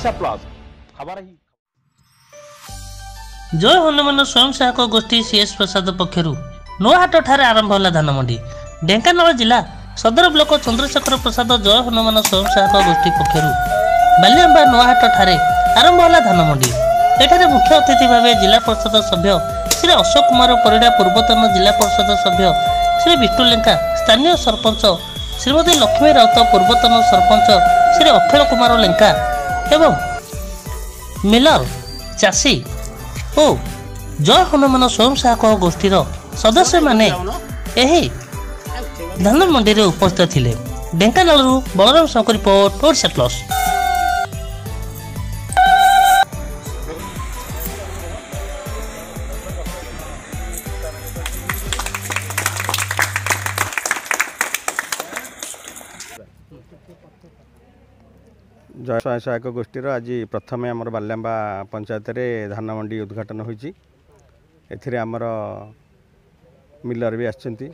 Odisha plus खबर ही जय हनुमान स्वयं सहायक गोष्ठी सीएस प्रसाद पक्षर नोहाट ठारे आरंभ होला धान मंडी। ढेंकानाल जिला सदर ब्लॉक चंद्रशेखर प्रसाद जय हनुमान स्वयं सहायक गोष्ठी पक्षर बालियांबा नोहाट ठारे आरंभ होला धान मंडी। एठारे मुख्य अतिथि भाव जिला परिषद सभ्य श्री अशोक कुमार परिड़ा, पूर्वतन जिला परिषद सभ्य श्री विष्णु लेंका, स्थानीय सरपंच श्रीमती लक्ष्मी राउत, पूर्वतन सरपंच श्री अक्षय कुमार लेंका एवं मिलर चाषी ओ जय हनुमान स्वयं सहायक गोष्ठीर सदस्य माने एही धान मंडी रे उपस्थित थिले। Dhenkanal Balram Sahu report, Odisha plus. जय स्वयं सहायक गोष्ठीर आज प्रथम आमर बालियांबा पंचायत रे धान मंडी उद्घाटन होइछि। एथिरे आमर मिलर भी आछंती,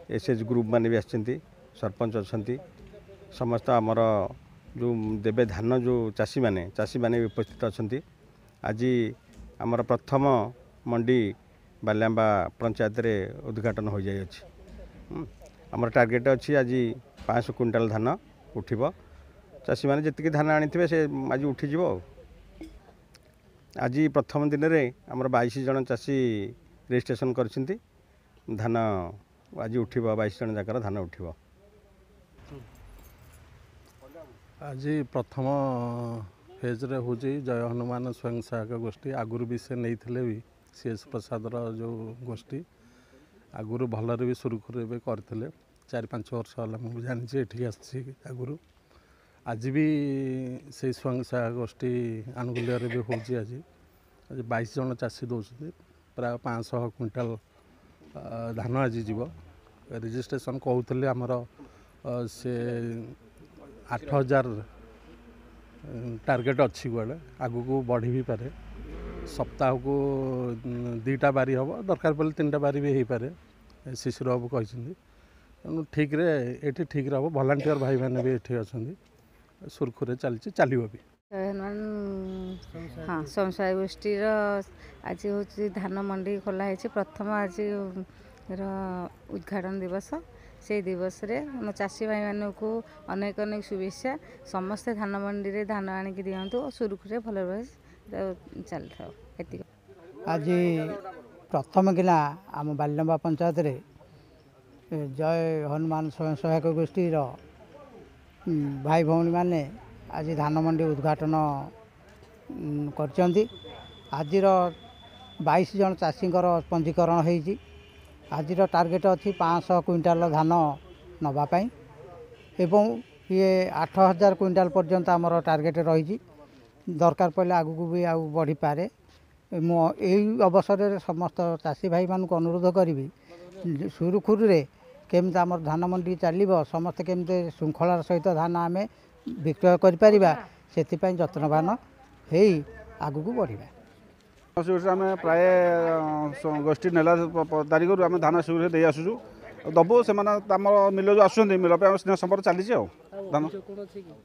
एसएच ग्रुप माने भी आछंती, सरपंच अछंती, समस्त आमर जो देबे धान जो चाषी माने भी उपस्थित अछंती। आज आमर प्रथम मंडी बालियांबा पंचायत रे उद्घाटन हो जाय अछि। आमर टार्गेट अछि आज 500 क्विंटाल धान उठिबो। चाषी मैंने जी धान आनी थे से आज उठीज। आज प्रथम दिन में आमर 22 जन चाषी रजिस्ट्रेशन कर धान आज उठिब, 22 जन जाकर धान उठिब। आज प्रथम फेज रे हूँ जय हनुमान स्वयं सहायक गोष्ठी। आगुरी भी से नहीं थे भी सीएस प्रसाद जो गोष्ठी आगुरी भलरे भी सुरुखुरु भी करते 4-5 वर्ष है मुझे जानी ये आगुरी। आज भी से स्वयं सहायक गोष्ठी आनुकूल्य भी हो। आज 22 जन चाषी दौरान प्राय 500 क्विंटाल धान आज जीव। रजिस्ट्रेशन कहते आमर से 8000 टार्गेट अच्छी गुआड़े आगू को बढ़ी भी पारे। सप्ताह को 2टा बारी हम दरकार पड़े 3टा बारी भी हो पारे। शिशिर बाबू कहते तेणु ठीक ये ठीक रहा। भलांटियर भाई मैंने भी ये अच्छा सुरखुरे चलो भी। हाँ, स्वयं सहायक गोष्ठीर आज हूँ धान मंडी खोला प्रथम आज उद्घाटन दिवस। से दिवस रे हम चाषी भाई मानू को अनेक अनेक शुभेच्छा। समस्ते धान मंडी रे धान आनिक दिंतु और सुरखुरे भल चल था। आज प्रथम किना आम बालियांबा पंचायत रे जय हनुमान स्वयं सहायक गोष्ठीर भाई भौणी माने आज धान मंडी उद्घाटन करचंती। आज 22 जन चाषींकर पंजीकरण होईची। आज टार्गेट अच्छी 500 क्विंटाल धान नवापाई एवं ये 8000 क्विंटाल पर्यंत आमर टार्गेट रही। दरकार पड़े आगू भी आउ बढ़ी पारे। यही अवसर में समस्त चाषी भाई मानक अनुरोध करी सुरुखुरु रे केमती आमर धान मंडी चलो, समस्ते केमती श्रृंखलार सहित धान आम विक्रय करें से जत्नवान हो आगू को बढ़ा। आम प्राय गोष्ठी नेला तारीख आम धान सुविधा दे आसुचु दबु से मिल जो आस मिल पे स्नेह संपर्क चली धान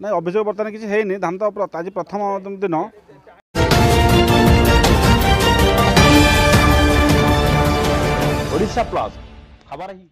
ना अभियोग बर्तमान किसी है धान तो आज प्रथम दिन। ओडिशा प्लस खबर ही।